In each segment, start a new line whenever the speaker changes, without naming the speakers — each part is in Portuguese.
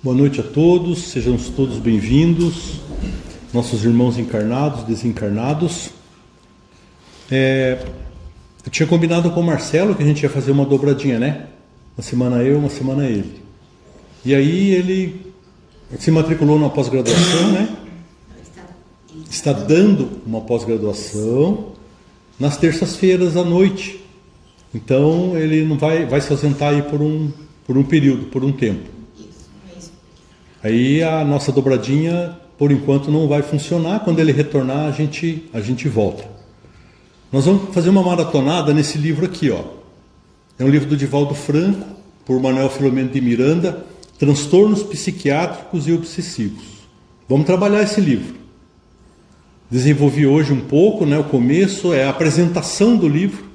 Boa noite a todos, sejam todos bem-vindos, nossos irmãos encarnados, desencarnados. Eu tinha combinado com o Marcelo que a gente ia fazer uma dobradinha, né? Uma semana eu, uma semana ele. E aí ele se matriculou numa pós-graduação, né? Está dando uma pós-graduação nas terças-feiras à noite. Então ele não vai se ausentar aí por um período, por um tempo. Aí a nossa dobradinha, por enquanto, não vai funcionar. Quando ele retornar, a gente volta. Nós vamos fazer uma maratonada nesse livro aqui, ó. É um livro do Divaldo Franco, por Manuel Filomeno de Miranda, Transtornos Psiquiátricos e Obsessivos. Vamos trabalhar esse livro. Desenvolvi hoje um pouco, né? O começo é a apresentação do livro.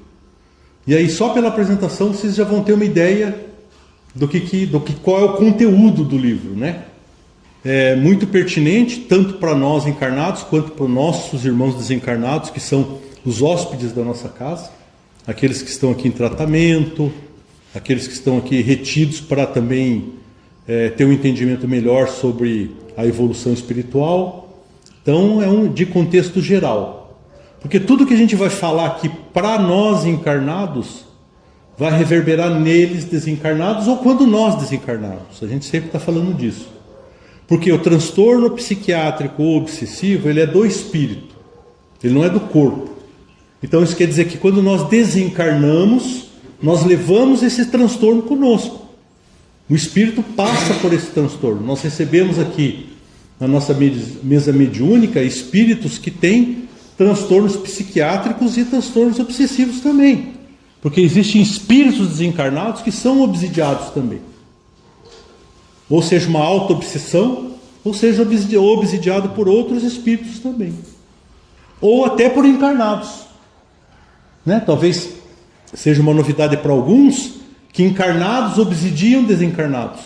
E aí, só pela apresentação, vocês já vão ter uma ideia qual é o conteúdo do livro, né? É muito pertinente, tanto para nós encarnados, quanto para os nossos irmãos desencarnados, que são os hóspedes da nossa casa, aqueles que estão aqui em tratamento, aqueles que estão aqui retidos para também ter um entendimento melhor sobre a evolução espiritual. Então, de contexto geral. Porque tudo que a gente vai falar aqui para nós encarnados, vai reverberar neles desencarnados ou quando nós desencarnarmos. A gente sempre está falando disso. Porque o transtorno psiquiátrico ou obsessivo, ele é do espírito, ele não é do corpo. Então isso quer dizer que quando nós desencarnamos, nós levamos esse transtorno conosco. O espírito passa por esse transtorno. Nós recebemos aqui, na nossa mesa mediúnica, espíritos que têm transtornos psiquiátricos e transtornos obsessivos também. Porque existem espíritos desencarnados que são obsidiados também. Ou seja, uma auto-obsessão, ou seja, obsidiado por outros espíritos também. Ou até por encarnados. Né? Talvez seja uma novidade para alguns, que encarnados obsidiam desencarnados.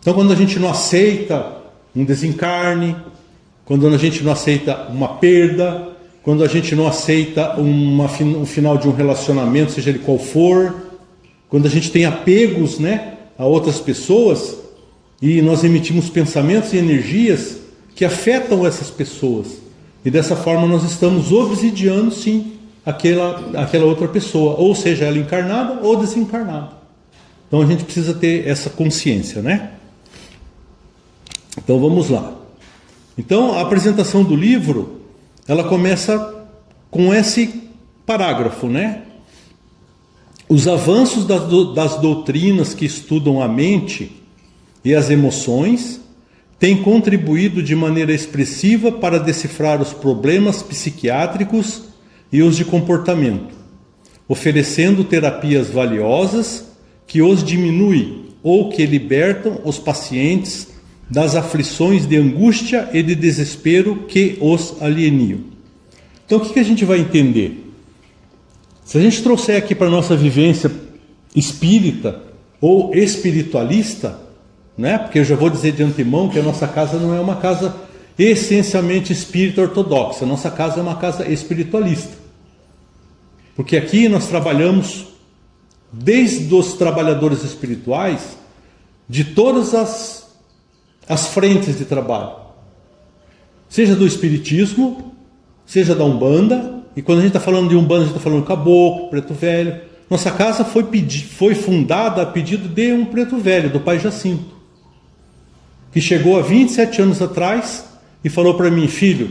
Então, quando a gente não aceita um desencarne, quando a gente não aceita uma perda, quando a gente não aceita um final de um relacionamento, seja ele qual for, quando a gente tem apegos, né, a outras pessoas, e nós emitimos pensamentos e energias que afetam essas pessoas, e dessa forma nós estamos obsidiando sim aquela outra pessoa, ou seja, ela encarnada ou desencarnada. Então a gente precisa ter essa consciência, né? Então vamos lá. Então a apresentação do livro, ela começa com esse parágrafo, né? Os avanços das doutrinas que estudam a mente e as emoções têm contribuído de maneira expressiva para decifrar os problemas psiquiátricos e os de comportamento, oferecendo terapias valiosas que os diminuem ou que libertam os pacientes das aflições de angústia e de desespero que os alienam. Então o que a gente vai entender? Se a gente trouxer aqui para a nossa vivência espírita ou espiritualista, né? Porque eu já vou dizer de antemão que a nossa casa não é uma casa essencialmente espírita ortodoxa, a nossa casa é uma casa espiritualista. Porque aqui nós trabalhamos desde os trabalhadores espirituais de todas as frentes de trabalho, seja do espiritismo, seja da Umbanda. E quando a gente está falando de Umbanda, a gente está falando caboclo, preto velho. Nossa casa foi fundada a pedido de um preto velho, do pai Jacinto, que chegou há 27 anos atrás e falou para mim: filho,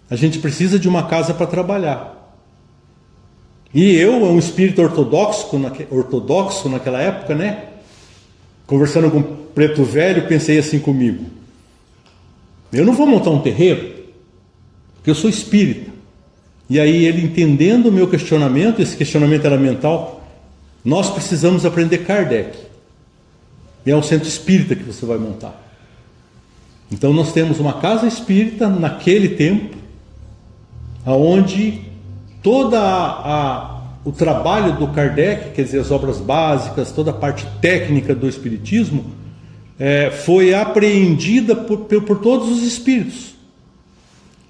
a gente precisa de uma casa para trabalhar. E eu, um espírito ortodoxo naquela época, né? Conversando com o preto velho, pensei assim comigo: eu não vou montar um terreiro, porque eu sou espírita. E aí ele, entendendo o meu questionamento, esse questionamento era mental, nós precisamos aprender Kardec. E é um centro espírita que você vai montar. Então nós temos uma casa espírita naquele tempo, onde todo o trabalho do Kardec, quer dizer, as obras básicas, toda a parte técnica do espiritismo, foi apreendida por todos os espíritos,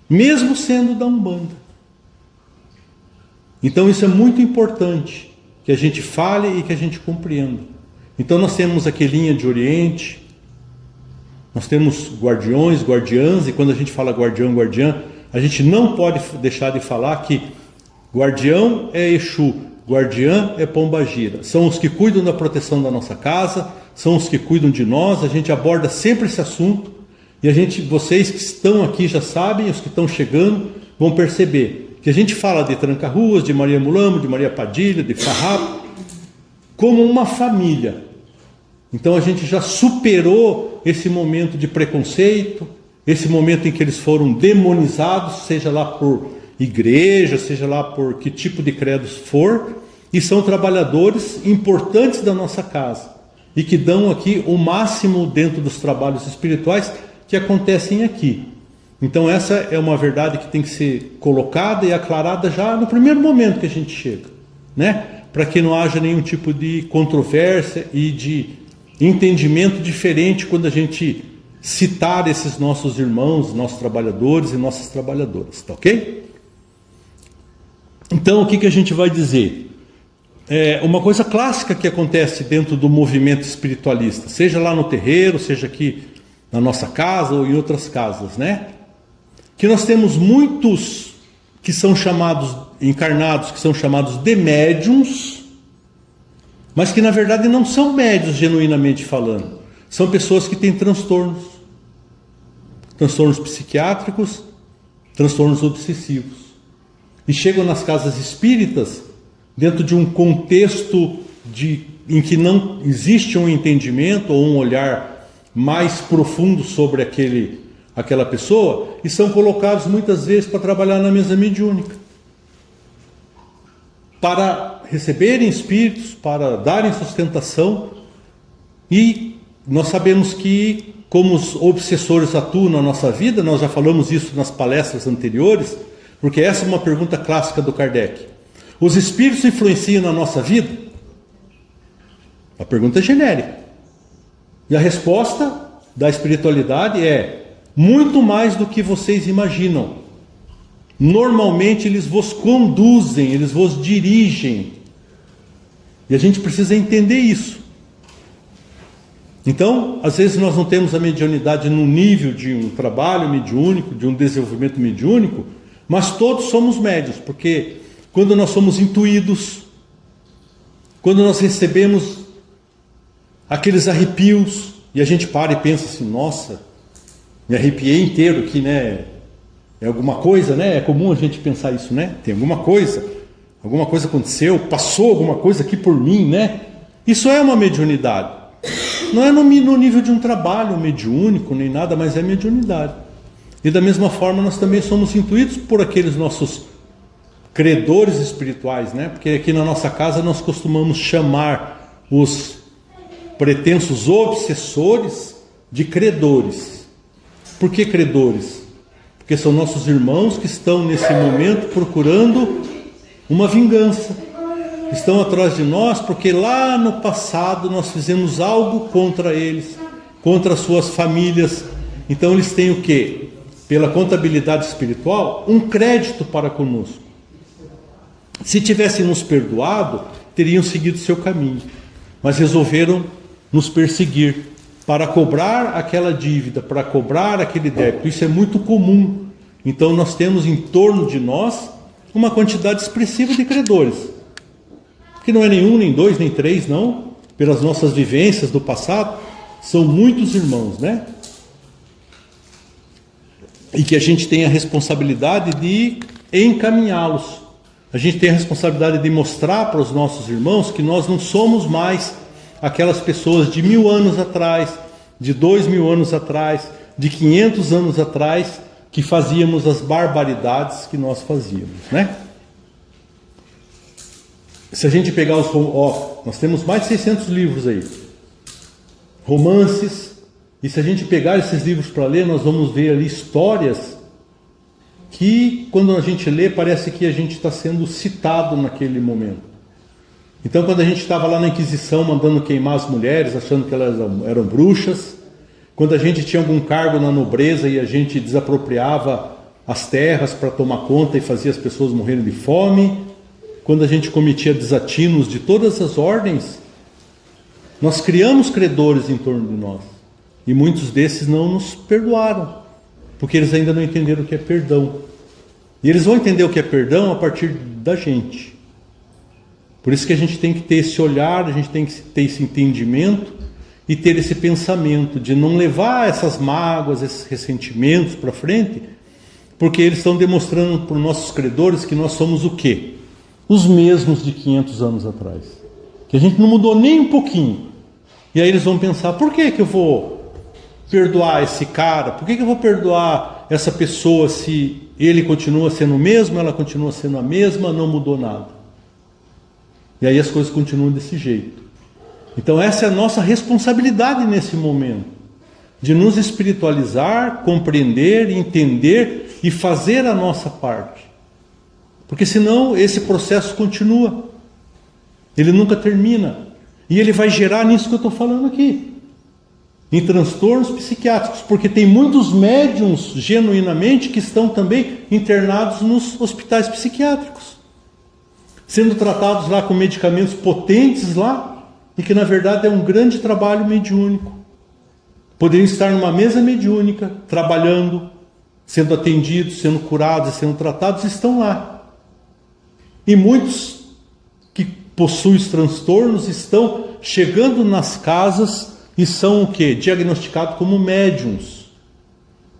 mesmo sendo da Umbanda. Então isso é muito importante, que a gente fale e que a gente compreenda. Então nós temos aqui linha de Oriente, Nós temos guardiões, guardiãs, e quando a gente fala guardião, guardiã, a gente não pode deixar de falar que guardião é Exu, guardiã é Pombagira. São os que cuidam da proteção da nossa casa, são os que cuidam de nós. A gente aborda sempre esse assunto e vocês que estão aqui já sabem, os que estão chegando vão perceber que a gente fala de Tranca-Ruas, de Maria Mulamo, de Maria Padilha, de Farrapo, como uma família. Então a gente já superou esse momento de preconceito, esse momento em que eles foram demonizados, seja lá por igreja, seja lá por que tipo de credos for, e são trabalhadores importantes da nossa casa e que dão aqui o máximo dentro dos trabalhos espirituais que acontecem aqui. Então essa é uma verdade que tem que ser colocada e aclarada já no primeiro momento que a gente chega, né? Para que não haja nenhum tipo de controvérsia e de entendimento diferente quando a gente citar esses nossos irmãos, nossos trabalhadores e nossas trabalhadoras, tá ok? Então, o que a gente vai dizer? Uma coisa clássica que acontece dentro do movimento espiritualista, seja lá no terreiro, seja aqui na nossa casa ou em outras casas, né? Que nós temos muitos que são chamados, encarnados, que são chamados de médiuns, mas que na verdade não são médiuns genuinamente falando. São pessoas que têm transtornos psiquiátricos, transtornos obsessivos. E chegam nas casas espíritas dentro de um contexto em que não existe um entendimento ou um olhar mais profundo sobre aquela pessoa, e são colocados muitas vezes para trabalhar na mesa mediúnica, para receberem espíritos, para darem sustentação. E nós sabemos que, como os obsessores atuam na nossa vida, nós já falamos isso nas palestras anteriores, porque essa é uma pergunta clássica do Kardec. Os espíritos influenciam na nossa vida? A pergunta é genérica. E a resposta da espiritualidade é: muito mais do que vocês imaginam. Normalmente eles vos conduzem, eles vos dirigem. E a gente precisa entender isso. Então, às vezes nós não temos a mediunidade no nível de um trabalho mediúnico, de um desenvolvimento mediúnico, mas todos somos médiuns, porque quando nós somos intuídos, quando nós recebemos aqueles arrepios, e a gente para e pensa assim: nossa, me arrepiei inteiro aqui, né? É alguma coisa, né? É comum a gente pensar isso, né? Tem alguma coisa aconteceu, passou alguma coisa aqui por mim, né? Isso é uma mediunidade. Não é no nível de um trabalho mediúnico, nem nada, mas é mediunidade. E da mesma forma nós também somos intuídos por aqueles nossos credores espirituais, né? Porque aqui na nossa casa nós costumamos chamar os pretensos obsessores de credores. Por que credores? Porque são nossos irmãos que estão nesse momento procurando uma vingança. Estão atrás de nós porque lá no passado nós fizemos algo contra eles, contra as suas famílias. Então eles têm o quê? Pela contabilidade espiritual, um crédito para conosco. Se tivessem nos perdoado, teriam seguido seu caminho, mas resolveram nos perseguir para cobrar aquela dívida, para cobrar aquele débito. Isso é muito comum. Então nós temos em torno de nós uma quantidade expressiva de credores, que não é nenhum, nem dois, nem três, não. Pelas nossas vivências do passado, são muitos irmãos, né? E que a gente tem a responsabilidade de encaminhá-los. A gente tem a responsabilidade de mostrar para os nossos irmãos que nós não somos mais aquelas pessoas de 1000 anos atrás, de 2000 anos atrás, de 500 anos atrás, que fazíamos as barbaridades que nós fazíamos, né? Se a gente pegar nós temos mais de 600 livros aí, romances, e se a gente pegar esses livros para ler, nós vamos ver ali histórias que, quando a gente lê, parece que a gente está sendo citado naquele momento. Então, quando a gente estava lá na Inquisição mandando queimar as mulheres, achando que elas eram bruxas, quando a gente tinha algum cargo na nobreza e a gente desapropriava as terras para tomar conta e fazia as pessoas morrerem de fome, quando a gente cometia desatinos de todas as ordens, nós criamos credores em torno de nós. E muitos desses não nos perdoaram, porque eles ainda não entenderam o que é perdão. E eles vão entender o que é perdão a partir da gente. Por isso que a gente tem que ter esse olhar, a gente tem que ter esse entendimento e ter esse pensamento de não levar essas mágoas, esses ressentimentos para frente, porque eles estão demonstrando para os nossos credores que nós somos o quê? Os mesmos de 500 anos atrás. Que a gente não mudou nem um pouquinho. E aí eles vão pensar, por que eu vou perdoar esse cara? Por que eu vou perdoar essa pessoa se ele continua sendo o mesmo, ela continua sendo a mesma, não mudou nada? E aí as coisas continuam desse jeito. Então essa é a nossa responsabilidade nesse momento, de nos espiritualizar, compreender, entender e fazer a nossa parte. Porque senão esse processo continua, ele nunca termina, e ele vai gerar nisso que eu estou falando aqui, em transtornos psiquiátricos, porque tem muitos médiums genuinamente que estão também internados nos hospitais psiquiátricos, sendo tratados lá com medicamentos potentes lá, e que na verdade é um grande trabalho mediúnico. Poderiam estar numa mesa mediúnica, trabalhando, sendo atendidos, sendo curados e sendo tratados, estão lá. E muitos que possuem os transtornos estão chegando nas casas e são o quê? Diagnosticados como médiums.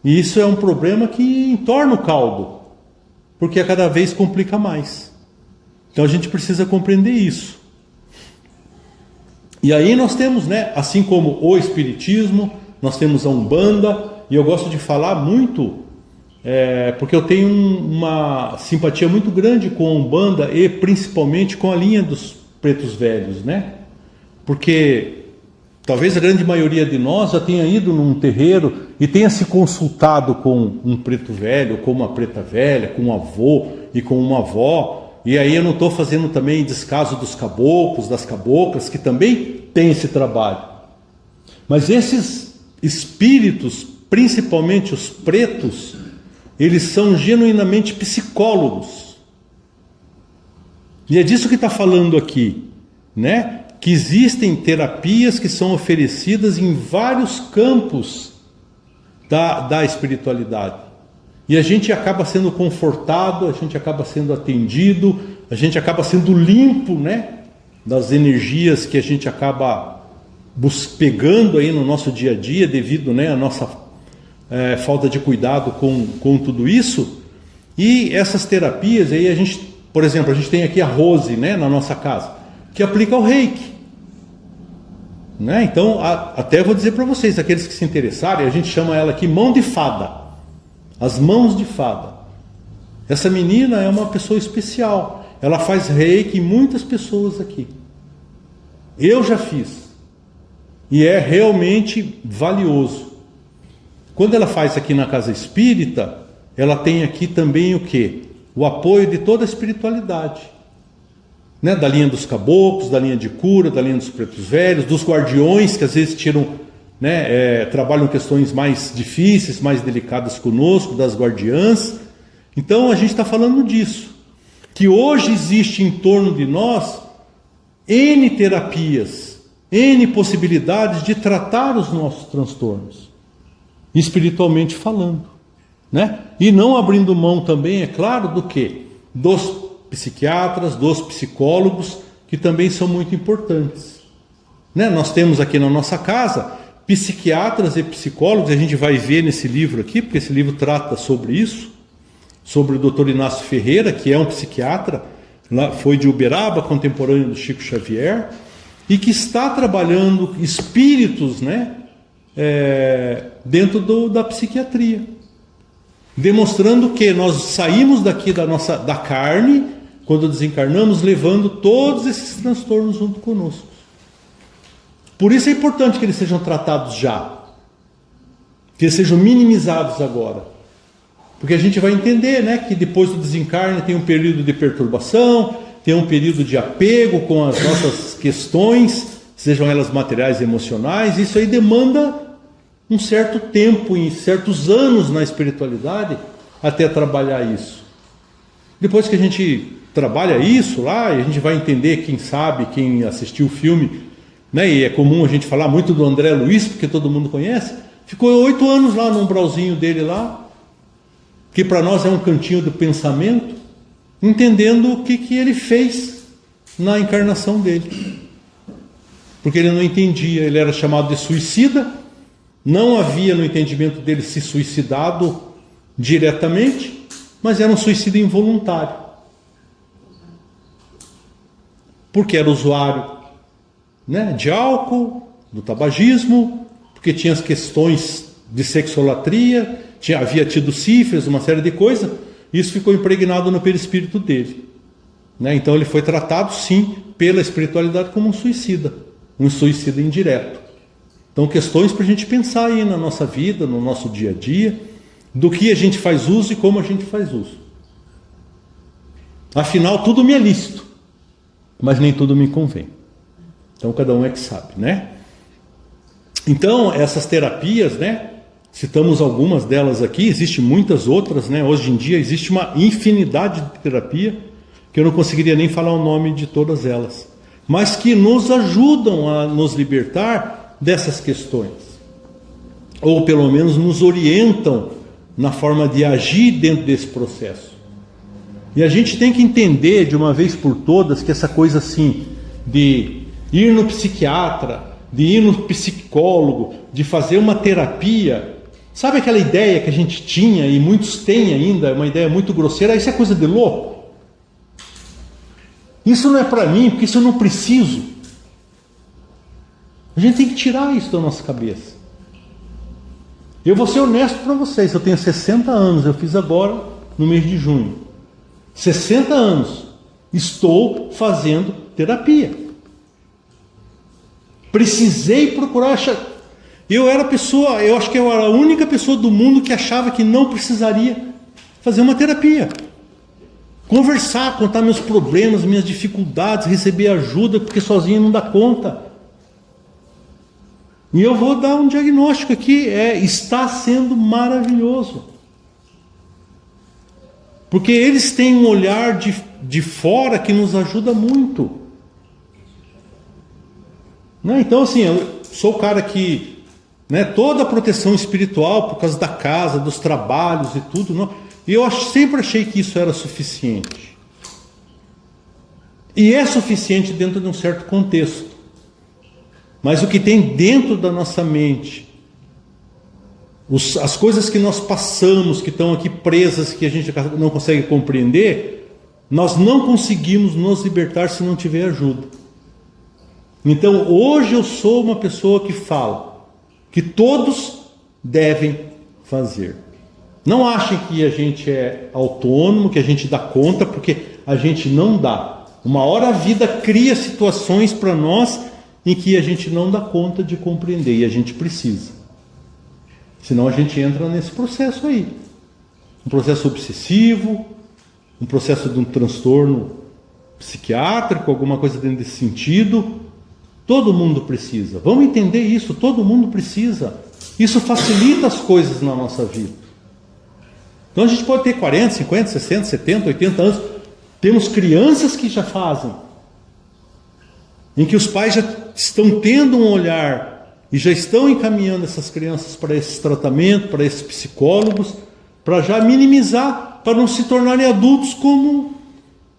E isso é um problema que entorna o caldo, porque a cada vez complica mais. Então a gente precisa compreender isso. E aí nós temos, né, assim como o Espiritismo, nós temos a Umbanda, e eu gosto de falar muito, porque eu tenho uma simpatia muito grande com a Umbanda e principalmente com a linha dos pretos velhos, né? Porque talvez a grande maioria de nós já tenha ido num terreiro e tenha se consultado com um preto velho, com uma preta velha, com um avô e com uma avó. E aí eu não estou fazendo também descaso dos caboclos, das caboclas, que também tem esse trabalho. Mas esses espíritos, principalmente os pretos, eles são genuinamente psicólogos. E é disso que está falando aqui, né? Que existem terapias que são oferecidas em vários campos da espiritualidade. E a gente acaba sendo confortado, a gente acaba sendo atendido, a gente acaba sendo limpo, né, das energias que a gente acaba pegando aí no nosso dia a dia, devido, né, à nossa falta de cuidado com tudo isso. E essas terapias, aí a gente, por exemplo, a gente tem aqui a Rose, né, na nossa casa, que aplica o reiki. Né? Então, até vou dizer para vocês, aqueles que se interessarem, a gente chama ela aqui mão de fada. As mãos de fada. Essa menina é uma pessoa especial. Ela faz reiki em muitas pessoas aqui. Eu já fiz. E é realmente valioso. Quando ela faz aqui na casa espírita, ela tem aqui também o quê? O apoio de toda a espiritualidade. Né? Da linha dos caboclos, da linha de cura, da linha dos pretos velhos, dos guardiões que às vezes tiram... Né, trabalham questões mais difíceis, mais delicadas conosco, das guardiãs. Então a gente está falando disso, que hoje existe em torno de nós N terapias, N possibilidades de tratar os nossos transtornos, espiritualmente falando, né? E não abrindo mão também, é claro, do quê? Dos psiquiatras, dos psicólogos, que também são muito importantes, né? Nós temos aqui na nossa casa psiquiatras e psicólogos, a gente vai ver nesse livro aqui, porque esse livro trata sobre isso, sobre o Dr. Inácio Ferreira, que é um psiquiatra, lá, foi de Uberaba, contemporâneo do Chico Xavier, e que está trabalhando espíritos, né, dentro da psiquiatria, demonstrando que nós saímos daqui da carne, quando desencarnamos, levando todos esses transtornos junto conosco. Por isso é importante que eles sejam tratados já, que eles sejam minimizados agora, porque a gente vai entender, né, que depois do desencarne tem um período de perturbação, tem um período de apego com as nossas questões, sejam elas materiais e emocionais. Isso aí demanda um certo tempo, em certos anos na espiritualidade, até trabalhar isso. Depois que a gente trabalha isso lá, e a gente vai entender, quem sabe, quem assistiu o filme, né? E é comum a gente falar muito do André Luiz, porque todo mundo conhece. Ficou 8 anos lá no umbralzinho dele lá, que para nós é um cantinho do pensamento, entendendo o que ele fez na encarnação dele. Porque ele não entendia, ele era chamado de suicida, não havia no entendimento dele se suicidado diretamente, mas era um suicídio involuntário. Porque era usuário, né, de álcool, do tabagismo, porque tinha as questões de sexolatria, havia tido sífilis, uma série de coisas, isso ficou impregnado no perispírito dele. Né? Então ele foi tratado, sim, pela espiritualidade como um suicida indireto. Então questões para a gente pensar aí na nossa vida, no nosso dia a dia, do que a gente faz uso e como a gente faz uso. Afinal, tudo me é lícito, mas nem tudo me convém. Então cada um é que sabe, né? Então essas terapias, né? Citamos algumas delas aqui, existem muitas outras, né? Hoje em dia existe uma infinidade de terapia, que eu não conseguiria nem falar o nome de todas elas, mas que nos ajudam a nos libertar dessas questões, ou pelo menos nos orientam na forma de agir dentro desse processo. E a gente tem que entender de uma vez por todas que essa coisa assim, de ir no psiquiatra, de ir no psicólogo, de fazer uma terapia, sabe aquela ideia que a gente tinha e muitos têm ainda, uma ideia muito grosseira, isso é coisa de louco? Isso não é para mim, porque isso eu não preciso. A gente tem que tirar isso da nossa cabeça. Eu vou ser honesto para vocês, eu tenho 60 anos, eu fiz agora no mês de junho. 60 anos, estou fazendo terapia. Precisei procurar. Eu acho que eu era a única pessoa do mundo que achava que não precisaria fazer uma terapia. Conversar, contar meus problemas, minhas dificuldades, receber ajuda, porque sozinho não dá conta. E eu vou dar um diagnóstico aqui, está sendo maravilhoso. Porque eles têm um olhar de fora que nos ajuda muito. Né? Então assim, eu sou o cara que, né, toda a proteção espiritual, por causa da casa, dos trabalhos e tudo, não, e eu sempre achei que isso era suficiente. E é suficiente dentro de um certo contexto. Mas o que tem dentro da nossa mente, as coisas que nós passamos, que estão aqui presas, que a gente não consegue compreender, nós não conseguimos nos libertar se não tiver ajuda. Então hoje eu sou uma pessoa que fala que todos devem fazer. Não achem que a gente é autônomo, que a gente dá conta, porque a gente não dá. Uma hora a vida cria situações para nós em que a gente não dá conta de compreender e a gente precisa. Senão a gente entra nesse processo aí. Um processo obsessivo, um processo de um transtorno psiquiátrico, alguma coisa dentro desse sentido. Todo mundo precisa. Vamos entender isso, todo mundo precisa. Isso facilita as coisas na nossa vida. Então a gente pode ter 40, 50, 60, 70, 80 anos. Temos crianças que já fazem. Em que os pais já estão tendo um olhar e já estão encaminhando essas crianças para esse tratamento, para esses psicólogos, para já minimizar, para não se tornarem adultos como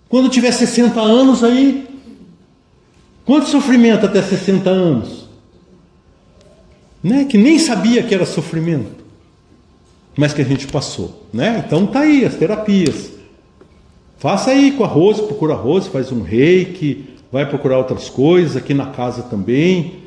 quando tiver 60 anos aí. Quanto sofrimento até 60 anos? Né? Que nem sabia que era sofrimento, mas que a gente passou. Né? Então tá aí as terapias. Faça aí com a Rose, procura a Rose, faz um reiki, vai procurar outras coisas, aqui na casa também.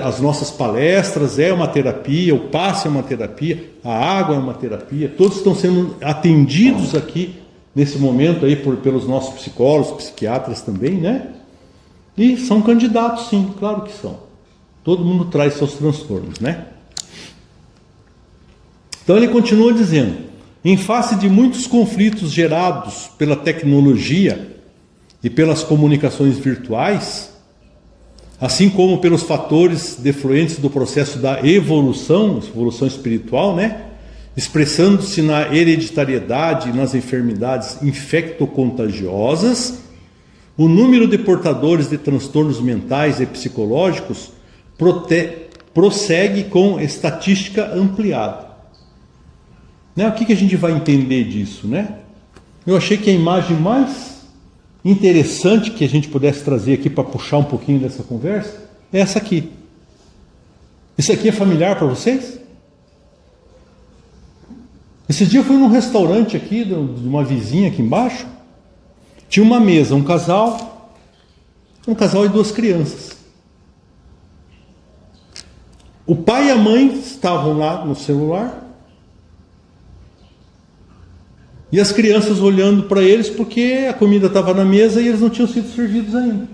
As nossas palestras é uma terapia, o passe é uma terapia, a água é uma terapia, todos estão sendo atendidos aqui nesse momento aí pelos nossos psicólogos, psiquiatras também, né? E são candidatos sim, claro que são. Todo mundo traz seus transtornos, né? Então ele continua dizendo: em face de muitos conflitos gerados pela tecnologia e pelas comunicações virtuais, assim como pelos fatores defluentes do processo da evolução espiritual, né? Expressando-se na hereditariedade e nas enfermidades infectocontagiosas, o número de portadores de transtornos mentais e psicológicos prossegue com estatística ampliada. Né? O que a gente vai entender disso, né? Eu achei que a imagem mais interessante que a gente pudesse trazer aqui para puxar um pouquinho dessa conversa é essa aqui. Isso aqui é familiar para vocês? Esse dia eu fui num restaurante aqui, de uma vizinha aqui embaixo. Tinha uma mesa, um casal e duas crianças. O pai e a mãe estavam lá no celular. E as crianças olhando para eles porque a comida estava na mesa e eles não tinham sido servidos ainda.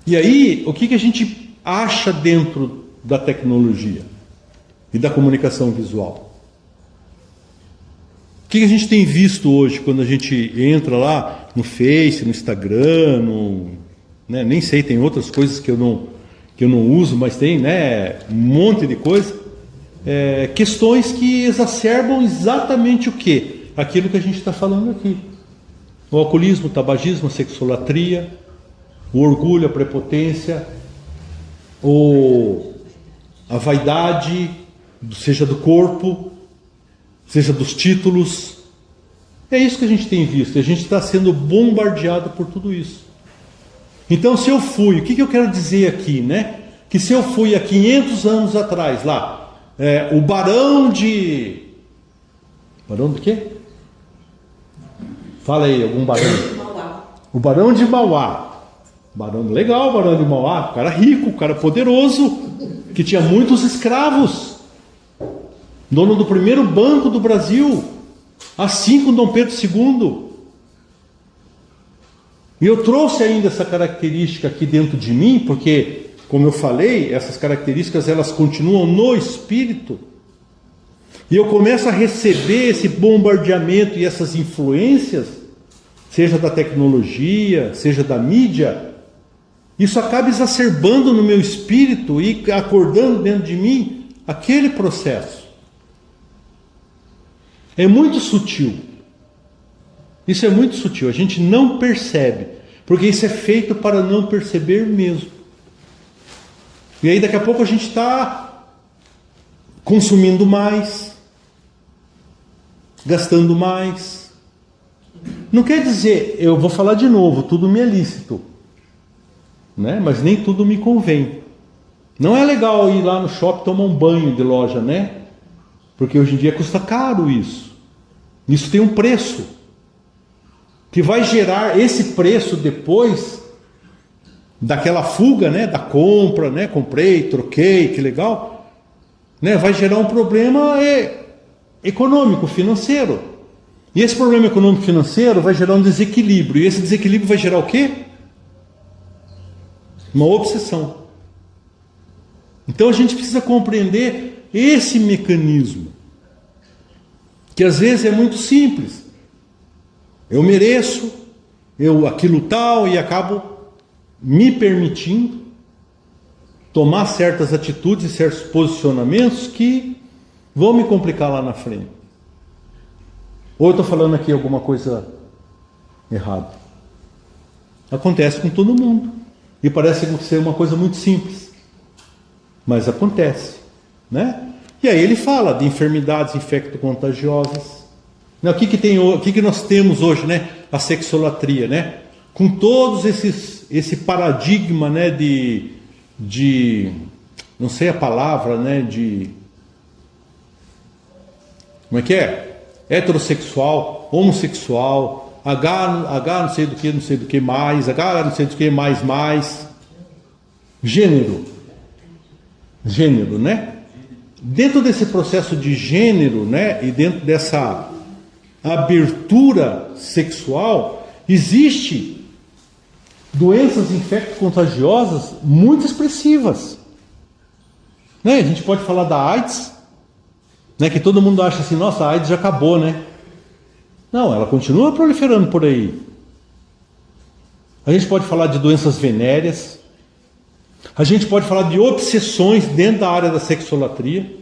E aí, o que a gente acha dentro da tecnologia e da comunicação visual? O que a gente tem visto hoje quando a gente entra lá no Face, no Instagram, né, nem sei, tem outras coisas que eu não uso, mas tem, né, um monte de coisa, questões que exacerbam exatamente o quê? Aquilo que a gente está falando aqui. O alcoolismo, o tabagismo, a sexolatria, o orgulho, a prepotência, a vaidade, seja do corpo, seja dos títulos. É isso que a gente tem visto, a gente está sendo bombardeado por tudo isso. Então, se eu fui, o que eu quero dizer aqui, né? Que se eu fui há 500 anos atrás, lá, o Barão de... Barão do quê? Fala aí, algum barão.
Mauá.
O Barão de Mauá. Barão legal, Barão de Mauá. Cara rico, cara poderoso, que tinha muitos escravos. Dono do primeiro banco do Brasil, assim com Dom Pedro II. E eu trouxe ainda essa característica aqui dentro de mim, porque, como eu falei, essas características elas continuam no espírito. E eu começo a receber esse bombardeamento e essas influências, seja da tecnologia, seja da mídia. Isso acaba exacerbando no meu espírito e acordando dentro de mim aquele processo. É muito sutil. Isso é muito sutil, a gente não percebe, porque isso é feito para não perceber mesmo. E aí daqui a pouco a gente está consumindo mais, gastando mais. Não quer dizer, eu vou falar de novo, tudo me é lícito, né? Mas nem tudo me convém. Não é legal ir lá no shopping tomar um banho de loja, né? Porque hoje em dia custa caro isso. Isso tem um preço. Que vai gerar esse preço depois daquela fuga, né, da compra, né, comprei, troquei, que legal, né, vai gerar um problema econômico, financeiro. E esse problema econômico financeiro vai gerar um desequilíbrio. E esse desequilíbrio vai gerar o quê? Uma obsessão. Então a gente precisa compreender esse mecanismo, que às vezes é muito simples. Eu mereço, aquilo tal, e acabo me permitindo tomar certas atitudes e certos posicionamentos que vão me complicar lá na frente. Ou eu estou falando aqui alguma coisa errada? Acontece com todo mundo. E parece ser uma coisa muito simples. Mas acontece, né? E aí ele fala de enfermidades infecto-contagiosas. O que nós temos hoje, né? A sexolatria, né? Com todos esse paradigma, né? De não sei a palavra, né? Como é que é? Heterossexual, homossexual, H não sei do que mais, H não sei do que mais. Gênero, né? Dentro desse processo de gênero, né? E dentro dessa abertura sexual, existe doenças infecto-contagiosas muito expressivas, né? A gente pode falar da AIDS, né? Que todo mundo acha assim, nossa, a AIDS já acabou, né? Não, ela continua proliferando por aí. A gente pode falar de doenças venéreas, a gente pode falar de obsessões dentro da área da sexolatria,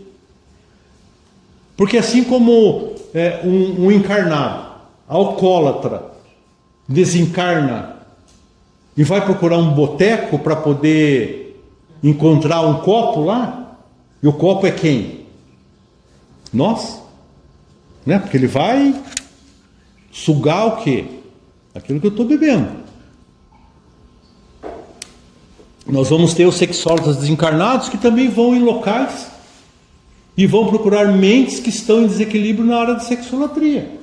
porque assim como um encarnado, alcoólatra, desencarna e vai procurar um boteco para poder encontrar um copo lá, e o copo é quem? Nós, né? Porque ele vai sugar o quê? Aquilo que eu estou bebendo. Nós vamos ter os sexólatras desencarnados que também vão em locais e vão procurar mentes que estão em desequilíbrio na área de sexolatria.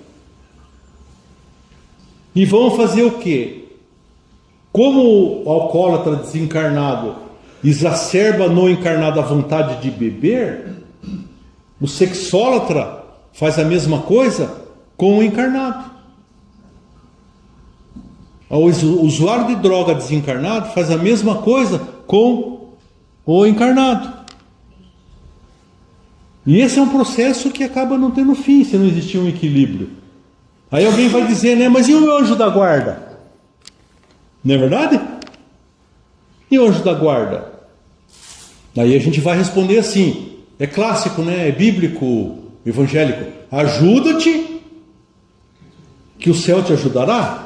E vão fazer o quê? Como o alcoólatra desencarnado exacerba no encarnado a vontade de beber, o sexólatra faz a mesma coisa com o encarnado. O usuário de droga desencarnado faz a mesma coisa com o encarnado. E esse é um processo que acaba não tendo fim, se não existir um equilíbrio. Aí alguém vai dizer, né, mas e o meu anjo da guarda? Não é verdade? E o anjo da guarda? Aí a gente vai responder assim, é clássico, né, é bíblico, evangélico. Ajuda-te, que o céu te ajudará.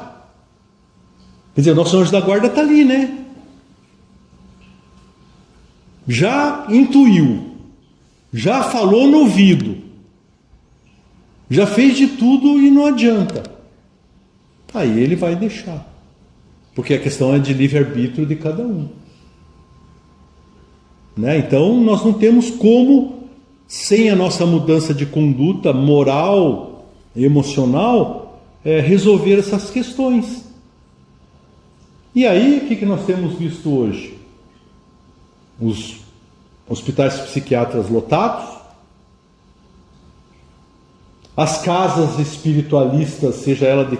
Quer dizer, o nosso anjo da guarda está ali, né? Já intuiu, já falou no ouvido, já fez de tudo e não adianta. Aí ele vai deixar. Porque a questão é de livre-arbítrio de cada um. Né? Então nós não temos como, sem a nossa mudança de conduta moral, emocional, resolver essas questões. E aí, o que nós temos visto hoje? Os hospitais psiquiátricos lotados, as casas espiritualistas, seja ela de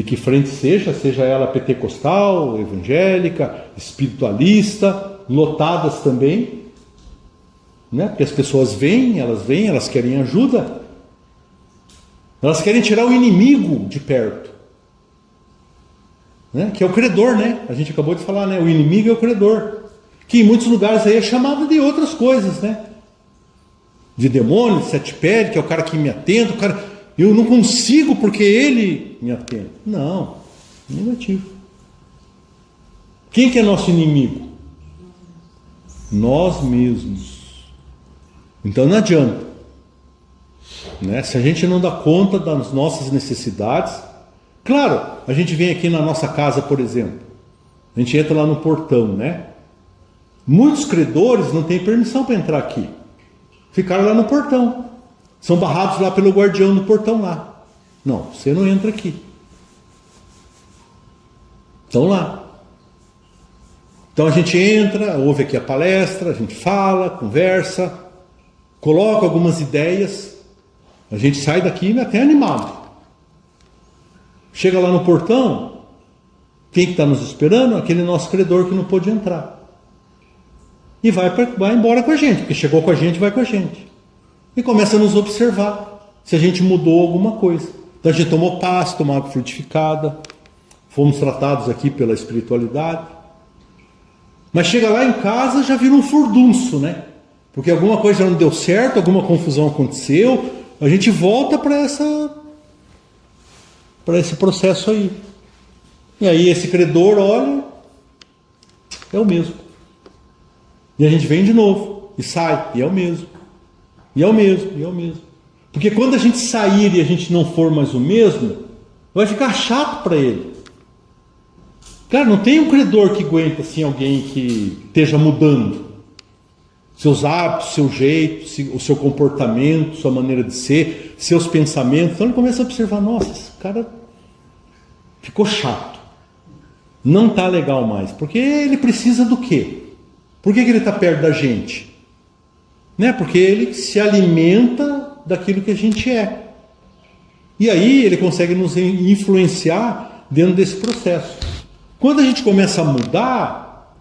que frente seja ela pentecostal, evangélica, espiritualista, lotadas também, né? Porque as pessoas vêm, elas querem ajuda, elas querem tirar o inimigo de perto. Né? Que é o credor, né? A gente acabou de falar, né? O inimigo é o credor, que em muitos lugares aí é chamado de outras coisas, né? De demônio, de sete pés, que é o cara que me atende, o cara, eu não consigo porque ele me atende. Não, negativo. Quem que é nosso inimigo? Nós mesmos. Então não adianta, né? Se a gente não dá conta das nossas necessidades. Claro, a gente vem aqui na nossa casa, por exemplo, a gente entra lá no portão, né? Muitos credores não têm permissão para entrar aqui. Ficaram lá no portão. São barrados lá pelo guardião do portão lá. Não, você não entra aqui. Estão lá. Então a gente entra, ouve aqui a palestra, a gente fala, conversa, coloca algumas ideias, a gente sai daqui até animado. Chega lá no portão, quem que está nos esperando? Aquele nosso credor que não pôde entrar. E vai embora com a gente, porque chegou com a gente, vai com a gente. E começa a nos observar se a gente mudou alguma coisa. Então a gente tomou paz, tomou água frutificada, fomos tratados aqui pela espiritualidade. Mas chega lá em casa, já vira um furdunço, né? Porque alguma coisa já não deu certo, alguma confusão aconteceu, a gente volta para esse processo aí. E aí esse credor olha, é o mesmo. E a gente vem de novo, e sai, e é o mesmo. E é o mesmo, e é o mesmo. Porque quando a gente sair e a gente não for mais o mesmo, vai ficar chato para ele. Cara, não tem um credor que aguenta assim alguém que esteja mudando seus hábitos, seu jeito, o seu comportamento, sua maneira de ser, seus pensamentos. Então ele começa a observar, nossa, esse cara ficou chato, não está legal mais, porque ele precisa do quê? Por que ele está perto da gente? Né? Porque ele se alimenta daquilo que a gente é. E aí ele consegue nos influenciar dentro desse processo. Quando a gente começa a mudar,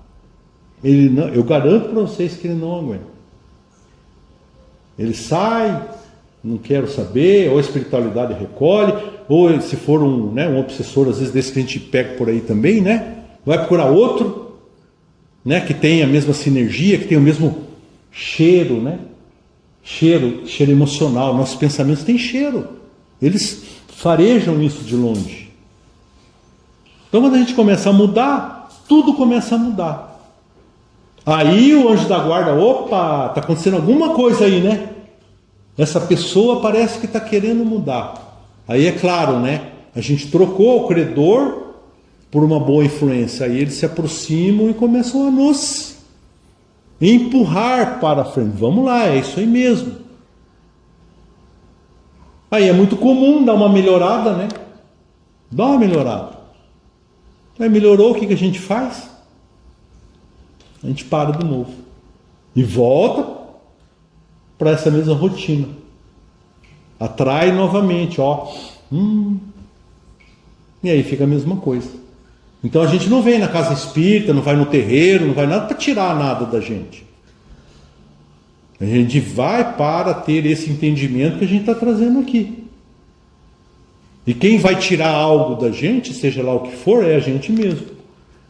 eu garanto para vocês que ele não aguenta. Ele sai, não quero saber, ou a espiritualidade recolhe, ou se for um obsessor, às vezes desse que a gente pega por aí também, né? Vai procurar outro, né? Que tem a mesma sinergia, que tem o mesmo cheiro, né? Cheiro emocional. Nossos pensamentos têm cheiro. Eles farejam isso de longe. Então quando a gente começa a mudar, tudo começa a mudar. Aí o anjo da guarda, opa, está acontecendo alguma coisa aí, né? Essa pessoa parece que está querendo mudar. Aí é claro, né? A gente trocou o credor por uma boa influência. Aí eles se aproximam e começam a nos empurrar para a frente. Vamos lá, é isso aí mesmo. Aí é muito comum dar uma melhorada, né? Dá uma melhorada. Aí melhorou, o que a gente faz? A gente para de novo. E volta para essa mesma rotina. Atrai novamente, ó. E aí fica a mesma coisa. Então a gente não vem na casa espírita, não vai no terreiro, não vai nada para tirar nada da gente. A gente vai para ter esse entendimento que a gente está trazendo aqui. E quem vai tirar algo da gente, seja lá o que for, é a gente mesmo.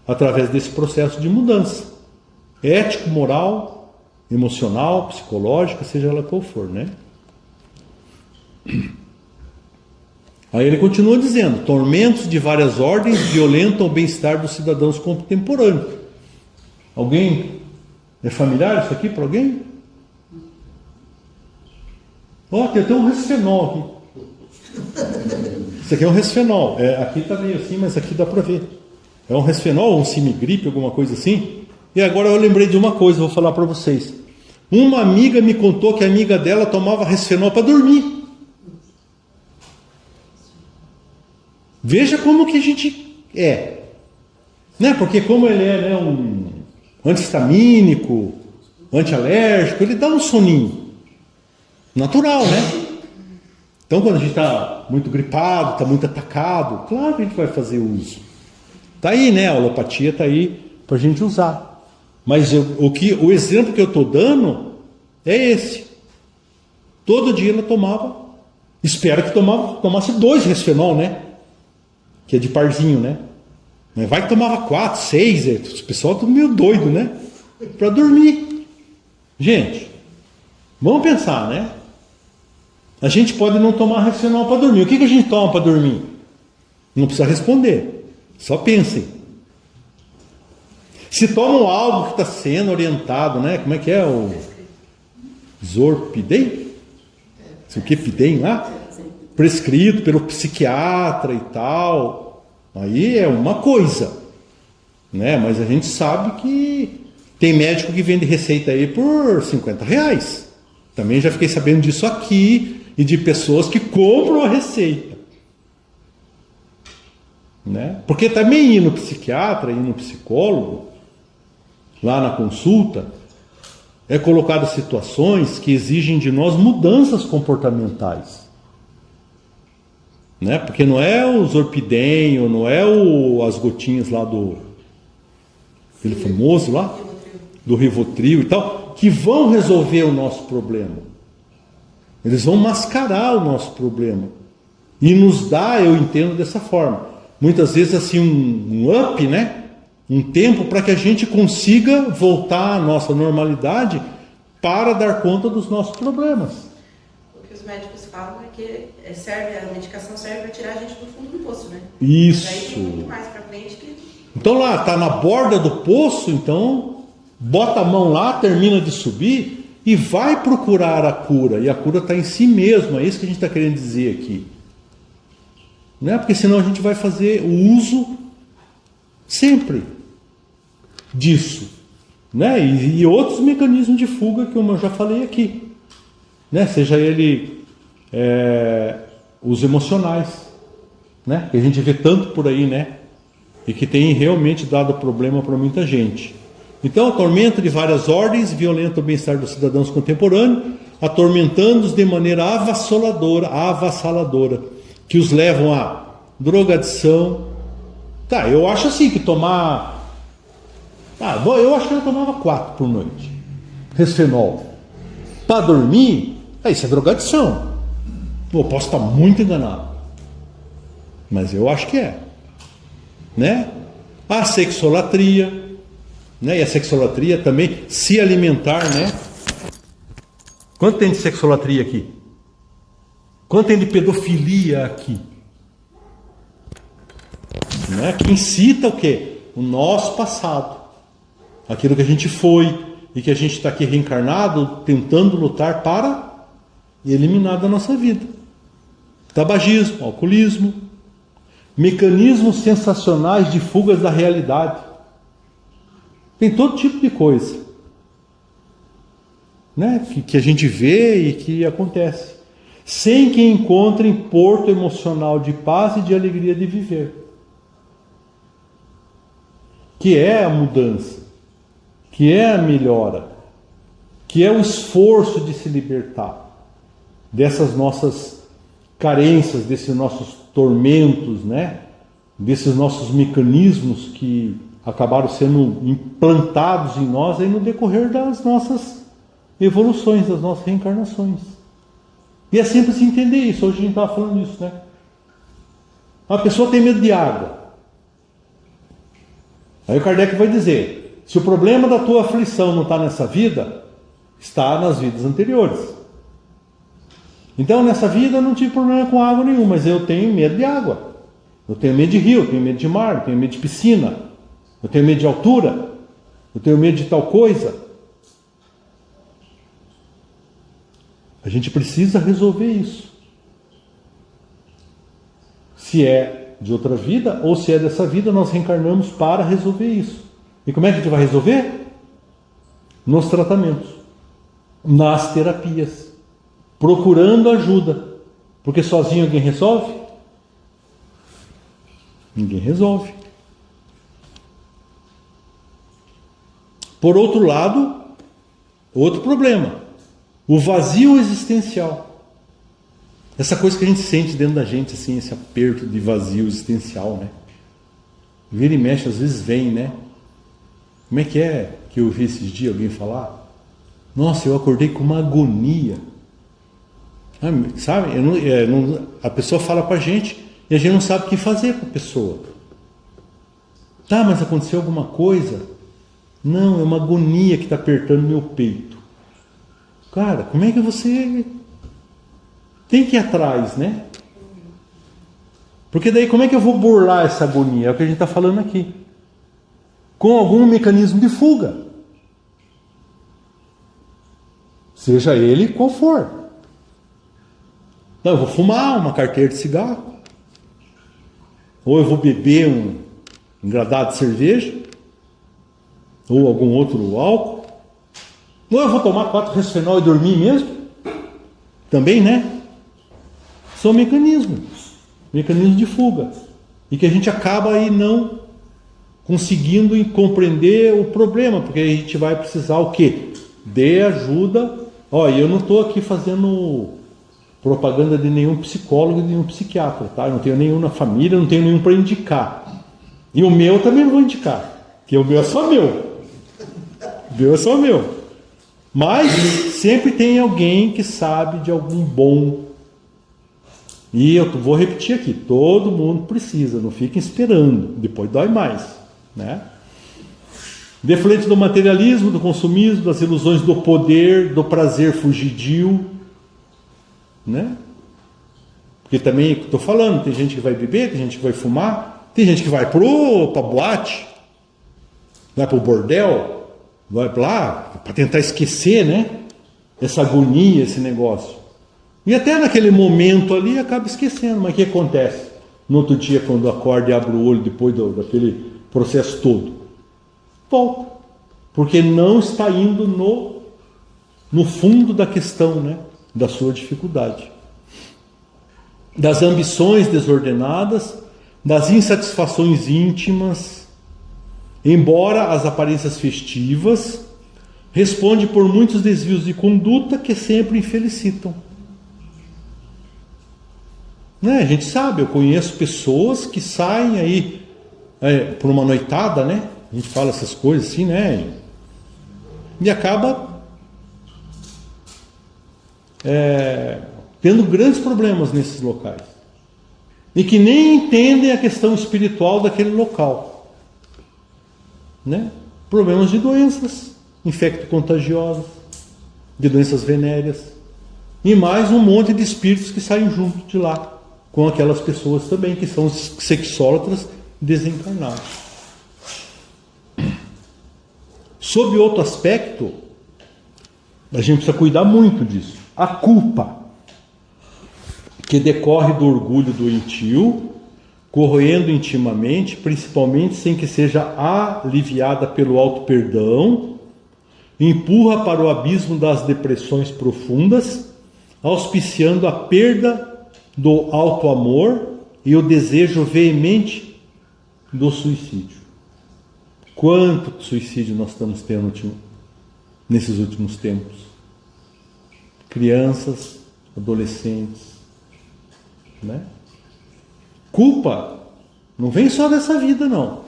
Através desse processo de mudança. Ético, moral, emocional, psicológica, seja lá qual for, né? Aí ele continua dizendo: tormentos de várias ordens violentam o bem-estar dos cidadãos contemporâneos. Alguém é familiar isso aqui para alguém? Ó, tem até um resfenol aqui. Isso aqui é um resfenol. Aqui está meio assim, mas aqui dá para ver. É um resfenol, um simigripe, alguma coisa assim. E agora eu lembrei de uma coisa, vou falar para vocês. Uma amiga me contou que a amiga dela tomava resfenol para dormir. Veja como que a gente é. Né? Porque como ele é, né, um antihistamínico, antialérgico, ele dá um soninho. Natural, né? Então quando a gente está muito gripado, está muito atacado, claro que a gente vai fazer uso. Está aí, né? A alopatia está aí para a gente usar. Mas o exemplo que eu estou dando é esse. Todo dia ela tomava, espero que tomasse 2 resfenol, né? Que é de parzinho, né? Mas vai que tomava 4, 6, o pessoal tá meio doido, né? Para dormir. Gente, vamos pensar, né? A gente pode não tomar resfenol para dormir. O que a gente toma para dormir? Não precisa responder. Só pensem. Se tomam algo que está sendo orientado, né? Como é que é o Zorpidem? O que Pidem lá? Prescrito pelo psiquiatra e tal. Aí é uma coisa, né? Mas a gente sabe que tem médico que vende receita aí por R$50. Também já fiquei sabendo disso aqui e de pessoas que compram a receita, né? Porque também ir no psiquiatra, ir no psicólogo, lá na consulta, é colocado situações que exigem de nós mudanças comportamentais, né? Porque não é o Zorpidem, ou não é as gotinhas lá do aquele famoso lá, do Rivotril e tal, que vão resolver o nosso problema. Eles vão mascarar o nosso problema e nos dá, eu entendo dessa forma, muitas vezes assim um up, né? Um tempo para que a gente consiga voltar à nossa normalidade para dar conta dos nossos problemas.
O que os médicos falam é que a medicação serve para tirar a gente do fundo do poço, né?
Isso.
Daí tem muito mais para frente que...
Então lá, está na borda do poço, então bota a mão lá, termina de subir e vai procurar a cura. E a cura está em si mesmo, é isso que a gente está querendo dizer aqui. Não é? Porque senão a gente vai fazer o uso sempre disso, né? E outros mecanismos de fuga que eu já falei aqui, né? Seja ele os emocionais, né? Que a gente vê tanto por aí, né? E que tem realmente dado problema para muita gente. Então, tormento de várias ordens violenta o bem-estar dos cidadãos contemporâneos, atormentando-os de maneira avassaladora, que os levam à drogadição. Tá, eu acho assim que tomar... eu acho que eu tomava 4 por noite. Resfenol. Para dormir, isso é drogadição. Eu posso estar muito enganado. Mas eu acho que é. Né? A sexolatria, né? E a sexolatria também, se alimentar, né? Quanto tem de sexolatria aqui? Quanto tem de pedofilia aqui? isso, né? Que incita o quê? O nosso passado. Aquilo que a gente foi e que a gente está aqui reencarnado tentando lutar para eliminar da nossa vida. Tabagismo, alcoolismo, mecanismos sensacionais de fugas da realidade. Tem todo tipo de coisa, né? Que a gente vê e que acontece. Sem que encontrem porto emocional de paz e de alegria de viver. Que é a mudança, que é a melhora, que é o esforço de se libertar dessas nossas carências, desses nossos tormentos, né? Desses nossos mecanismos que acabaram sendo implantados em nós aí no decorrer das nossas evoluções, das nossas reencarnações. E é simples entender isso. Hoje a gente estava falando disso, né? Uma pessoa tem medo de água. Aí o Kardec vai dizer, se o problema da tua aflição não está nessa vida, está nas vidas anteriores. Então nessa vida eu não tive problema com água nenhum, mas eu tenho medo de água. Eu tenho medo de rio, eu tenho medo de mar, eu tenho medo de piscina, eu tenho medo de altura, eu tenho medo de tal coisa. A gente precisa resolver isso. Se é de outra vida ou se é dessa vida, nós reencarnamos para resolver isso. E como é que a gente vai resolver? Nos tratamentos, nas terapias, procurando ajuda. Porque sozinho alguém resolve? Ninguém resolve. Por outro lado, outro problema. O vazio existencial. Essa coisa que a gente sente dentro da gente, assim, esse aperto de vazio existencial, né? Vira e mexe, às vezes vem, né? Como é que eu vi esses dias alguém falar? Nossa, eu acordei com uma agonia. Sabe? A pessoa fala pra gente e a gente não sabe o que fazer com a pessoa. Tá, mas aconteceu alguma coisa? Não, é uma agonia que está apertando meu peito. Cara, como é que você tem que ir atrás, né? Porque daí como é que eu vou burlar essa agonia? É o que a gente está falando aqui. Com algum mecanismo de fuga. Seja ele qual for. Então, eu vou fumar uma carteira de cigarro. Ou eu vou beber um engradado de cerveja. Ou algum outro álcool. Ou eu vou tomar 4 resfenol e dormir mesmo? Também, né? São mecanismos de fuga. E que a gente acaba aí não conseguindo compreender o problema, porque a gente vai precisar o quê? De ajuda. Olha, eu não estou aqui fazendo propaganda de nenhum psicólogo e de nenhum psiquiatra, tá? Eu não tenho nenhum na família, não tenho nenhum para indicar. E o meu também não vou indicar, porque o meu é só meu. O meu é só meu. Mas sempre tem alguém que sabe de algum bom. E eu vou repetir aqui, todo mundo precisa, não fiquem esperando, depois dói mais, né? Deflete do materialismo, do consumismo, das ilusões do poder, do prazer fugidio, né? Porque também, estou falando, tem gente que vai beber, tem gente que vai fumar, tem gente que vai para boate, vai para o bordel, vai lá para tentar esquecer, né? Essa agonia, esse negócio. E até naquele momento ali acaba esquecendo. Mas o que acontece? No outro dia, quando acorda e abre o olho depois daquele processo todo, volta. Porque não está indo no fundo da questão, né? Da sua dificuldade. Das ambições desordenadas, das insatisfações íntimas, embora as aparências festivas, responde por muitos desvios de conduta que sempre infelicitam. Né? A gente sabe, eu conheço pessoas que saem aí por uma noitada, né? A gente fala essas coisas assim, né? E acaba tendo grandes problemas nesses locais. E que nem entendem a questão espiritual daquele local. Né? Problemas de doenças infecto-contagiosas, de doenças venéreas, e mais um monte de espíritos que saem junto de lá, com aquelas pessoas também, que são sexólatras desencarnados. Sob outro aspecto, a gente precisa cuidar muito disso. A culpa, que decorre do orgulho doentio, corroendo intimamente, principalmente sem que seja aliviada pelo auto-perdão, empurra para o abismo das depressões profundas, auspiciando a perda do auto-amor e o desejo veemente do suicídio. Quanto suicídio nós estamos tendo nesses últimos tempos? Crianças, adolescentes, né? Culpa não vem só dessa vida, não.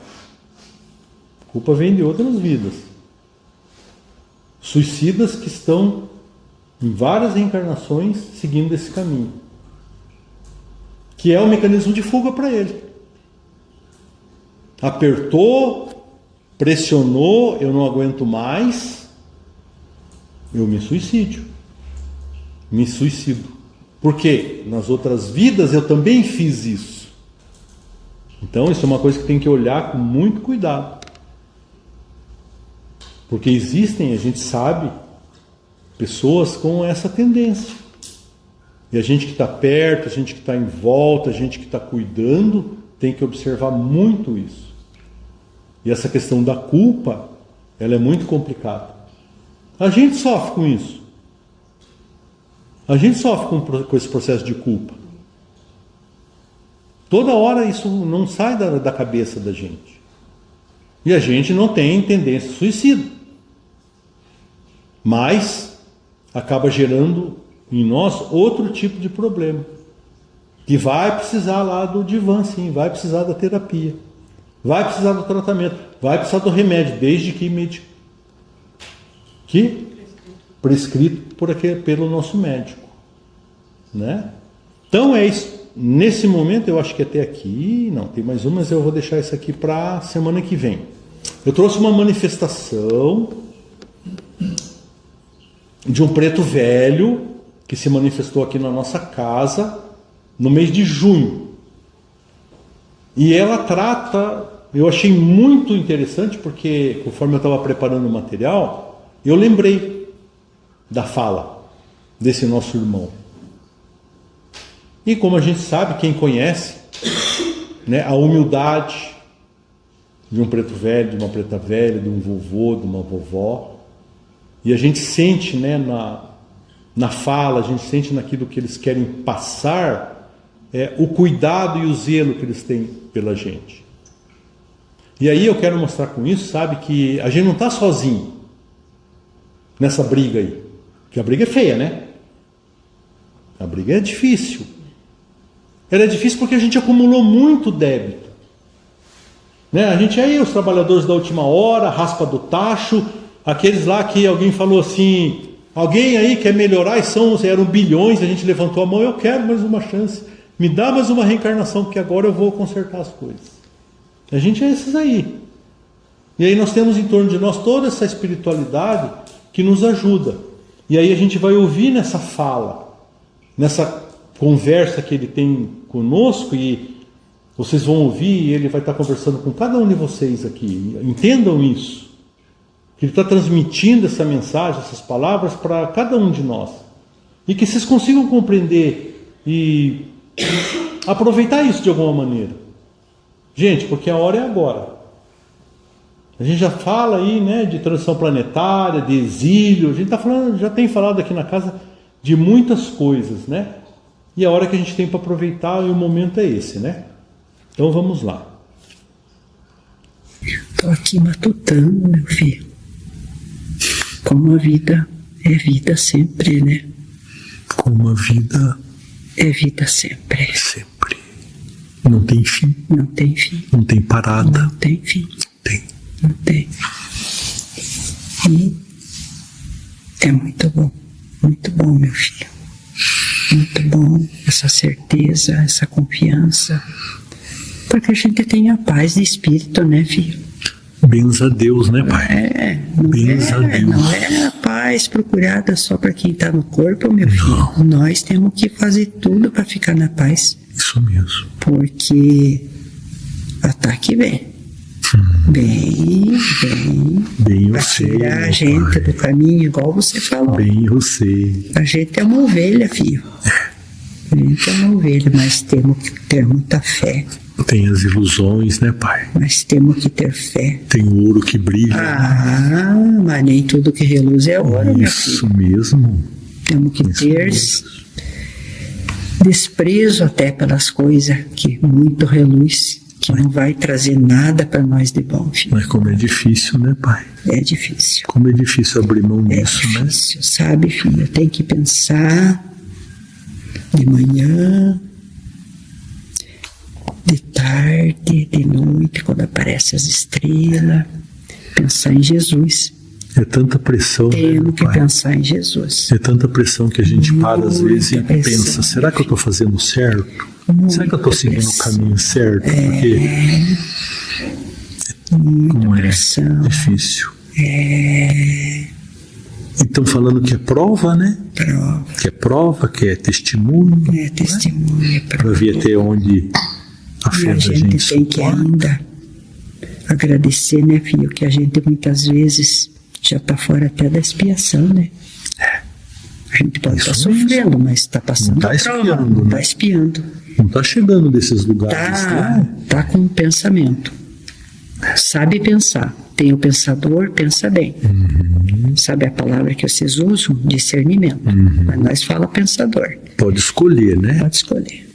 Culpa vem de outras vidas. Suicidas que estão em várias reencarnações seguindo esse caminho, que é o mecanismo de fuga para ele. Apertou, pressionou, eu não aguento mais, eu me suicido. Porque nas outras vidas eu também fiz isso. Então isso é uma coisa que tem que olhar com muito cuidado. Porque existem, a gente sabe, pessoas com essa tendência. E a gente que está perto, a gente que está em volta, a gente que está cuidando, tem que observar muito isso. E essa questão da culpa, ela é muito complicada. A gente sofre com isso. A gente sofre com esse processo de culpa. Toda hora isso não sai da cabeça da gente. E a gente não tem tendência suicida. Mas acaba gerando em nós outro tipo de problema. Que vai precisar lá do divã, sim, vai precisar da terapia. Vai precisar do tratamento, vai precisar do remédio, desde que prescrito pelo nosso médico, né? Então é isso. Nesse momento eu acho que até aqui, não, tem mais uma, mas eu vou deixar isso aqui para semana que vem. Eu trouxe uma manifestação de um preto velho que se manifestou aqui na nossa casa no mês de junho. E ela trata, eu achei muito interessante, porque conforme eu estava preparando o material, eu lembrei da fala desse nosso irmão. E como a gente sabe, quem conhece, né, a humildade de um preto velho, de uma preta velha, de um vovô, de uma vovó, e a gente sente, né, na fala, a gente sente naquilo que eles querem passar, o cuidado e o zelo que eles têm pela gente. E aí eu quero mostrar com isso, sabe, que a gente não está sozinho nessa briga aí. Porque a briga é feia, né? A briga é difícil. Ela é difícil porque a gente acumulou muito débito. Né? A gente aí, os trabalhadores da última hora, raspa do tacho, aqueles lá que alguém falou assim, alguém aí quer melhorar, eram bilhões, a gente levantou a mão, eu quero mais uma chance, me dá mais uma reencarnação, porque agora eu vou consertar as coisas. A gente é esses aí. E aí nós temos em torno de nós toda essa espiritualidade que nos ajuda. E aí a gente vai ouvir nessa fala, nessa conversa que ele tem conosco, e vocês vão ouvir, e ele vai estar conversando com cada um de vocês aqui. Entendam isso. Que ele está transmitindo essa mensagem, essas palavras para cada um de nós. E que vocês consigam compreender e aproveitar isso de alguma maneira. Gente, porque a hora é agora. A gente já fala aí, né, de transição planetária, de exílio, a gente tá falando, já tem falado aqui na casa de muitas coisas, né? E a hora que a gente tem para aproveitar, e o momento é esse, né? Então vamos lá.
Estou aqui matutando, meu filho. Como a vida é vida sempre, né?
Como a vida
é vida sempre.
Sempre. Não tem fim.
Não tem fim.
Não tem parada.
Não tem fim.
Tem.
Não tem. E é muito bom, meu filho. Muito bom essa certeza, essa confiança, porque a gente tem a paz de espírito, né, filho?
Bens a Deus, né, pai?
Não é a paz procurada só para quem está no corpo, meu filho. Nós temos que fazer tudo para ficar na paz.
Isso mesmo.
Porque Ataque vem. Bem.
Bem eu
Pra
sei,
tirar a
meu
gente
pai.
do caminho, igual você falou.
Bem eu sei.
A gente é uma ovelha, filho. A gente é uma ovelha, mas temos que ter muita fé.
Tem as ilusões, né, pai?
Mas temos que ter fé.
Tem o ouro que brilha.
Ah, mas nem tudo que reluz é ouro, meu filho.
Isso mesmo.
Temos que
Isso
ter
mesmo.
desprezo até pelas coisas que muito reluz, que não vai trazer nada para nós de bom, filho.
Mas como é difícil, né, pai?
É difícil.
Como é difícil abrir mão
É
disso, né?
difícil, sabe, filho? Tem que pensar de manhã, de tarde, de noite, quando aparecem as estrelas. Pensar em Jesus.
É tanta pressão, né, meu
Temos que
pai?
pensar em Jesus.
É tanta pressão que a gente para às vezes e
Muita pressão.
pensa, será que eu estou fazendo certo? Será que eu estou seguindo o
pressão.
caminho certo? Porque
Muita
não é
pressão.
difícil. E estão falando que é prova, né?
Prova.
Que é prova, que é testemunho,
É testemunha.
para ver até onde a
E
fé
a
da
gente
gente
tem que
suporta.
ainda agradecer, né, filho? Que a gente muitas vezes já está fora até da expiação, né? A gente pode estar
Isso mesmo.
sofrendo, mas está passando
Não tá
a prova,
espiando,
não
né?
está espiando.
Não está chegando desses lugares, né?
Tá com um pensamento. Sabe pensar. Tem o pensador, pensa bem. Sabe a palavra que vocês usam? Discernimento. Mas nós fala pensador.
Pode escolher, né?
Pode escolher.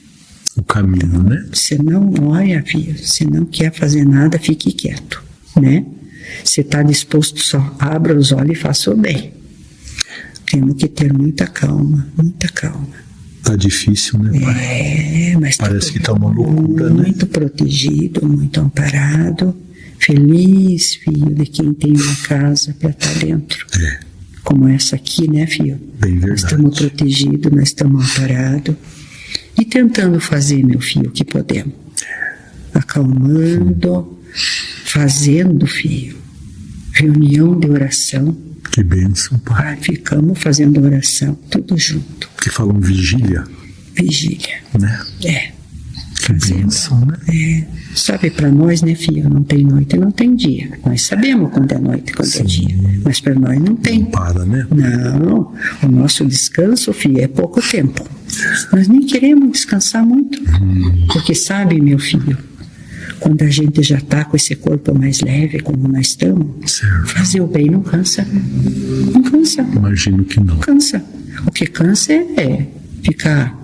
O caminho, né?
Você não olha, filho, você não quer fazer nada, fique quieto, né? Você está disposto, só abra os olhos e faça o bem. Temos que ter muita calma, muita calma.
Tá difícil, né, pai?
É, mas
Parece que tá uma loucura, né?
muito protegido, muito amparado. Feliz, filho, de quem tem uma casa para estar dentro.
É,
Como essa aqui, né, filho?
bem
Nós
verdade.
estamos protegidos, nós estamos amparados. E tentando fazer, meu filho, o que podemos. Acalmando, fazendo, filho. Reunião de oração.
Que bênção, pai.
Ficamos fazendo oração, tudo junto.
Que falam vigília,
Vigília.
né?
É.
Que bênção, né?
Sabe, para nós, né, filho, não tem noite, não tem dia. Nós sabemos quando é noite, quando é dia. Mas para nós não tem.
Não para, né?
Não, o nosso descanso, filho, é pouco tempo. Nós nem queremos descansar muito. Porque sabe, meu filho, quando a gente já está com esse corpo mais leve, como nós estamos,
Certo.
fazer o bem não cansa. Não cansa.
Imagino que não.
Cansa. O que cansa é ficar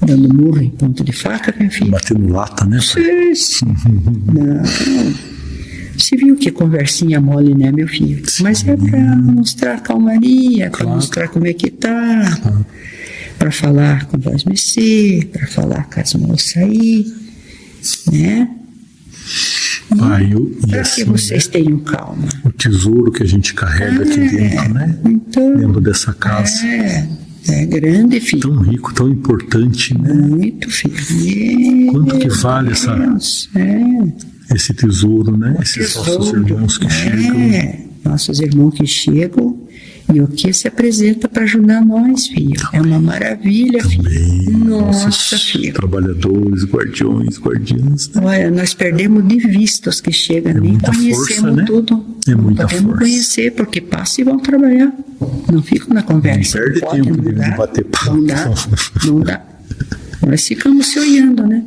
dando murro em ponto de faca, meu filho.
Batendo lata, né, pai?
Não. Você viu que conversinha mole, né, meu filho? Mas é para mostrar calmaria, para mostrar como é que tá, para falar com voz mexer, para falar com as moças aí, né?
Pai, e
Para
assim,
que vocês
né?
tenham calma.
O tesouro que a gente carrega aqui dentro, né?
Então,
Dentro dessa casa.
é grande, filho.
Tão rico, tão importante, né?
Muito, filho.
Quanto que vale esse tesouro, né? Esses nossos irmãos que chegam.
Nossos irmãos que chegam e o que se apresenta para ajudar nós, filho. É uma maravilha,
Também,
filho. Nossa,
nossos
filho.
trabalhadores, guardiões, guardiãs, né?
Olha, nós perdemos de vista os que chegam, nem
muita
conhecemos
força, né?
tudo.
É muita
não podemos
força.
conhecer, porque passam e vão trabalhar. Não ficam na conversa.
Não perde
Pode,
tempo
não
de
dá,
bater papo.
Não dá, não dá. Nós ficamos se olhando, né?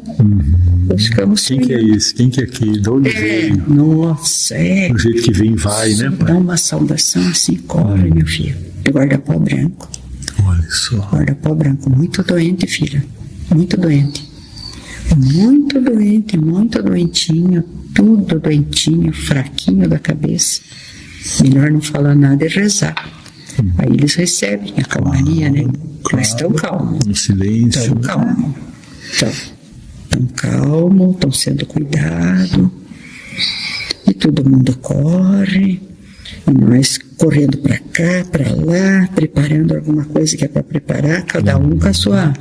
Nós ficamos se
Quem que é
olhando.
esse? Quem que é aquele? De onde veio?
Nossa,
Do jeito que vem, vai, né,
Dá
pai?
uma saudação assim, corre, meu filho. De guarda-pó branco.
Olha só.
Guarda-pó branco. Muito doente, filha. Muito doente. Muito doente, muito doentinho. Tudo doentinho, fraquinho da cabeça. Melhor não falar nada e rezar. Aí eles recebem a calmaria, né? Mas estão calmos.
No silêncio.
Estão
né?
calmos. Estão calmos, estão sendo cuidados. E todo mundo corre. E nós correndo para cá, para lá, preparando alguma coisa que é para preparar, cada um com a sua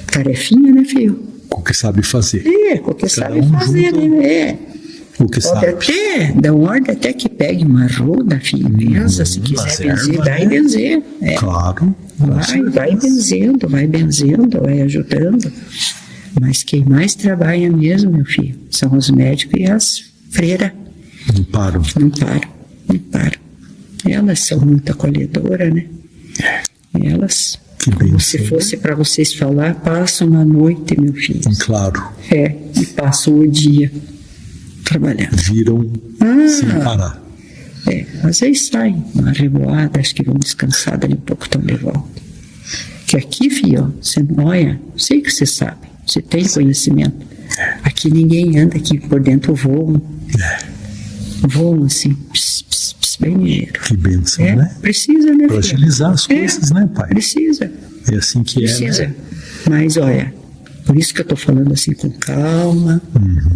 tarefinha, né, filho?
O que sabe fazer.
Com o que
Cada
sabe
um
fazer,
junto.
né?
O que
Pode
sabe.
até, dá ordem até que pegue uma ruda, filho, benza, se quiser
mas
benzer,
erva,
dá e
né?
benzer.
Claro.
Vai benzendo, vai ajudando. Mas quem mais trabalha mesmo, meu filho, são os médicos e as freiras.
Não param.
Não param, não param. Elas são muito acolhedoras, né? Elas,
Que
como
bênção,
se fosse para vocês falar, passam a noite, meu filho.
Claro.
E passam o dia trabalhando.
Viram sem parar.
Às vezes saem uma revoada, acho que vão descansar dali um pouco, estão de volta. Que aqui, filho, você não olha, sei que você sabe, você tem conhecimento. Aqui ninguém anda, aqui por dentro voam. Voam assim, pss, pss, pss, bem ligeiro.
Que bênção, né?
Precisa, né,
Para
filho?
agilizar as coisas, né, pai?
Precisa.
É assim que
Precisa.
é, né?
Mas olha, por isso que eu tô falando assim com calma.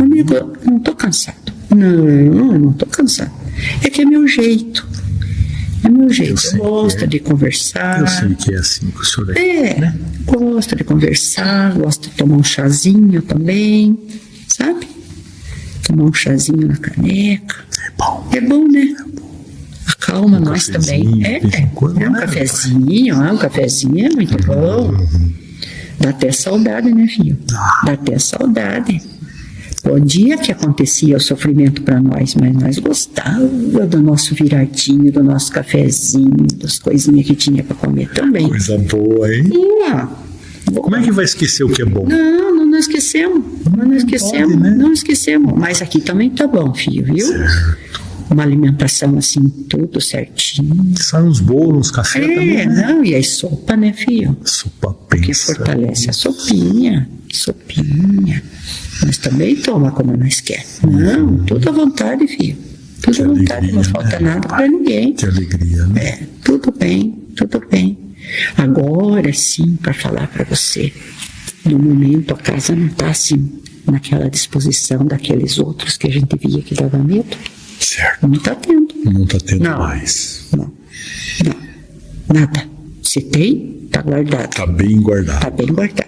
Amigo, eu não tô cansado. Não, eu não tô cansado. É que é meu jeito. É meu jeito.
sei
Eu gosto
que é.
de conversar.
Eu sei que é assim que o senhor é.
Gosto de conversar, gosto de tomar um chazinho também, sabe? Tomar um chazinho na caneca.
É bom.
É bom, né? Acalma nós também.
cafezinho, de vez em quando,
Um
né,
cafezinho é muito bom. Dá até saudade, né, filho? Dá até saudade. O dia que acontecia o sofrimento para nós, mas nós gostávamos do nosso viradinho, do nosso cafezinho, das coisinhas que tinha para comer também.
Coisa boa, hein? Como é que vai esquecer o que é bom?
Não esquecemos. Não esquecemos,
pode, né?
não esquecemos. Mas aqui também tá bom, filho, viu? Uma alimentação assim, tudo certinho.
Saem uns bolos, uns café também, né?
Não, e aí sopa, né, filho?
Sopa
Que
pensa.
fortalece a sopinha. Mas também toma como nós quer. Não, tudo à vontade, filho. Tudo à vontade,
alegria,
não falta
né?
nada para ninguém.
Que alegria, né?
Tudo bem, tudo bem. Agora sim, para falar para você, no momento a casa não está assim, naquela disposição daqueles outros que a gente via que dava medo.
Certo.
Não está tendo.
Não está tendo
Não.
mais.
Não, nada. Se tem, está guardado.
Está bem guardado.
Está bem guardado.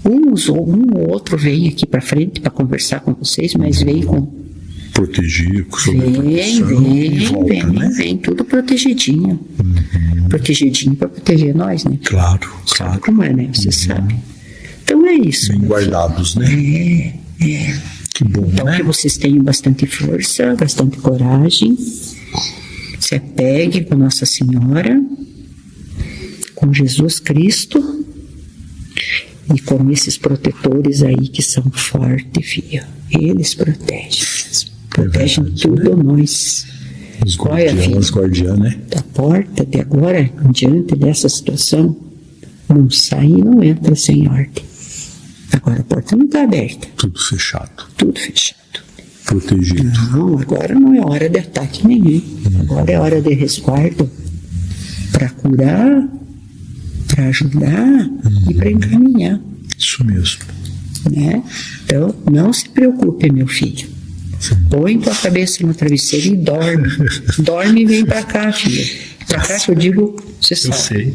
Um ou outro vem aqui para frente para conversar com vocês, mas vem com.
Proteger, sob proteção e volta, né?
Vem tudo protegidinho. Protegidinho para proteger nós, né?
Claro,
Sabe
claro.
como é, né? Você sabe. Então é isso.
Bem
meu
guardados, né?
filho.
Que bom,
Então
né?
que vocês tenham bastante força, bastante coragem. Se apeguem com Nossa Senhora, com Jesus Cristo e com esses protetores aí que são fortes, filho. Eles protegem. Protegem
verdade,
tudo nós.
Os
Olha, filho.
guardiãs, né?
Da porta de agora diante dessa situação, não sai e não entra sem ordem. Agora a porta não está aberta,
Tudo fechado.
tudo fechado.
Protegido.
Não, agora não é hora de ataque nenhum. Agora é hora de resguardo para curar, para ajudar e para encaminhar,
Isso mesmo.
né? Então, não se preocupe, meu filho. Põe tua cabeça no travesseiro e dorme. Dorme e vem para cá, filho. Para cá que eu digo, você
Eu
sabe.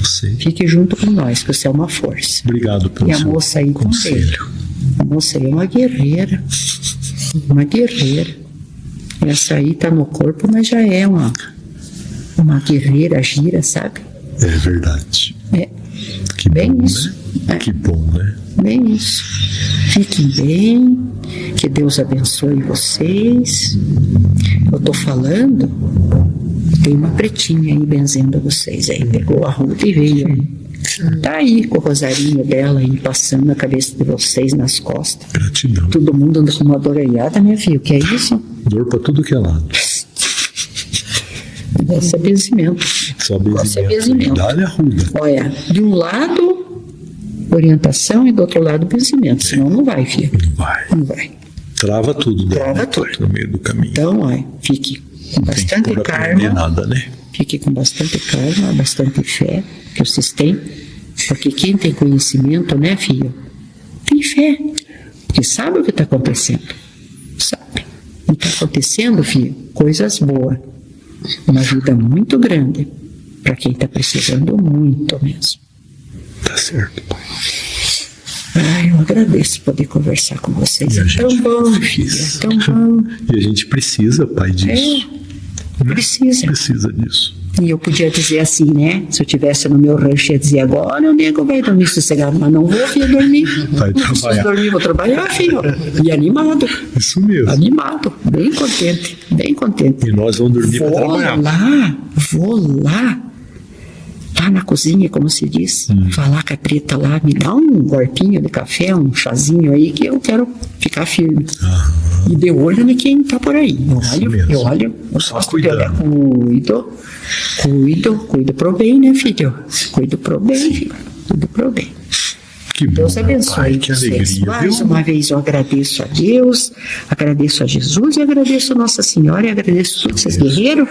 sei.
Fique junto com nós, que você é uma força.
Obrigado pelo
E a
seu
moça aí
conselho.
também. A moça aí é uma guerreira. Uma guerreira. Essa aí tá no corpo, mas já é uma guerreira gira, sabe?
É verdade.
É
Que
bem
bom,
isso.
né?
É.
Que bom, né?
bem isso. Fiquem bem, que Deus abençoe vocês. Eu tô falando, tem uma pretinha aí benzendo vocês aí. Pegou a Ruda e veio aí. Tá aí com o rosarinho dela aí, passando a cabeça de vocês nas costas.
Gratidão.
Todo mundo anda com uma dorelhada, minha filha. O que é isso?
Dor pra tudo que é lado.
Esse é benzimento.
Só
Esse é benzimento.
Dá-lhe a ruda.
Olha, de um lado, orientação e do outro lado, benzimento. Senão não vai, filha.
Não vai.
Não vai.
Trava tudo dela,
Trava
né,
tudo.
pai, no meio do caminho.
Então, olha, fique com
Não tem
bastante
por aprender
calma.
nada, né?
Fique com bastante calma, bastante fé que vocês têm. Porque quem tem conhecimento, né, filho, tem fé. Porque sabe o que está acontecendo. Sabe. E está acontecendo, filho, coisas boas. Uma ajuda muito grande para quem está precisando muito mesmo.
Tá certo, pai.
Ai, eu agradeço poder conversar com vocês.
E a
É tão
gente
bom,
fica
filho,
feliz.
é tão bom.
E a gente precisa, pai, disso.
Precisa.
Precisa disso.
E eu podia dizer assim, né? Se eu tivesse no meu rancho, ia dizer agora o nego vai dormir sossegado, mas não vou, filho, dormir.
Vai
Não preciso
trabalhar.
dormir, vou trabalhar, filho. E animado.
Isso mesmo.
Animado, bem contente, bem contente.
E nós vamos dormir para trabalhar.
Vou lá na cozinha, como se diz, falar com a Preta lá, me dá um golpinho de café, um chazinho aí, que eu quero ficar firme. E de olho em quem tá por aí. Eu olho, eu
Só
gosto de olhar.
cuidando.
Cuido pro bem, né, filho? Cuido pro bem, filho. Cuido pro bem.
Que bom,
Deus
meu
abençoe
pai, que
vocês.
alegria,
Mais
viu?
uma vez eu agradeço a Deus, agradeço a Jesus e agradeço a Nossa Senhora e agradeço a todos esses guerreiros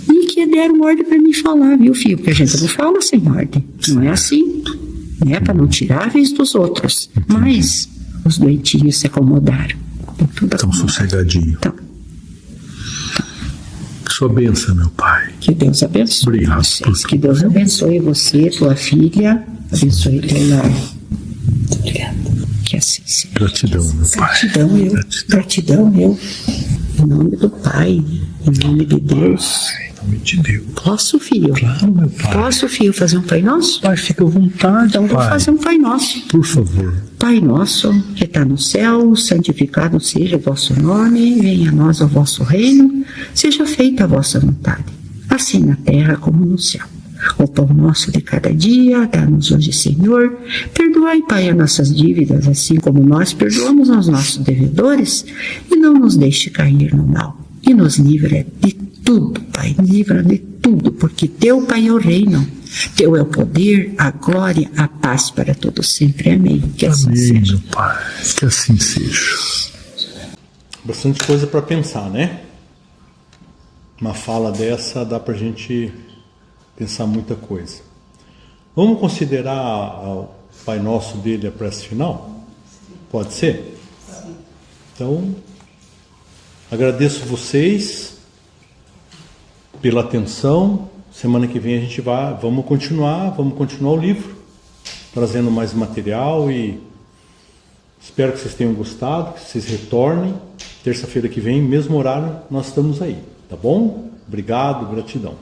e que deram ordem para mim falar, viu, filho? Porque a gente não fala sem ordem. Não é assim, né? Para não tirar a vez dos outros. Mas os doentinhos se acomodaram. Tudo
Tão
acomodado.
sossegadinho.
Então,
Sua bênção, meu pai.
que Deus abençoe
Obrigado
vocês.
por
Que Deus abençoe você, tua filha. Abençoe teu lar. Obrigada. Que assim seja.
Gratidão, meu pai.
Gratidão eu. Em nome do Pai, em nome de Deus.
Em nome de Deus.
Posso, filho?
Claro, meu pai.
Posso, filho, fazer um Pai Nosso?
Pai, fica à vontade,
Então vou
pai.
fazer um Pai Nosso.
Por favor.
Pai nosso, que está no céu, santificado seja o vosso nome, venha a nós o vosso reino, seja feita a vossa vontade, assim na terra como no céu. O pão nosso de cada dia, dá-nos hoje, Senhor. Perdoai, Pai, as nossas dívidas, assim como nós perdoamos aos nossos devedores, e não nos deixe cair no mal. E nos livra de tudo, Pai, livra de tudo, porque Teu, Pai, é o reino. Teu é o poder, a glória, a paz para todos sempre. Amém. Que assim
Amém,
seja.
meu pai. Que assim seja.
Bastante coisa para pensar, né? Uma fala dessa dá para a gente pensar muita coisa. Vamos considerar o Pai Nosso dele a prece final? Pode ser? Então, agradeço vocês pela atenção. Semana que vem a gente vamos continuar o livro, trazendo mais material e espero que vocês tenham gostado, que vocês retornem. Terça-feira que vem, mesmo horário, nós estamos aí, tá bom? Obrigado, gratidão.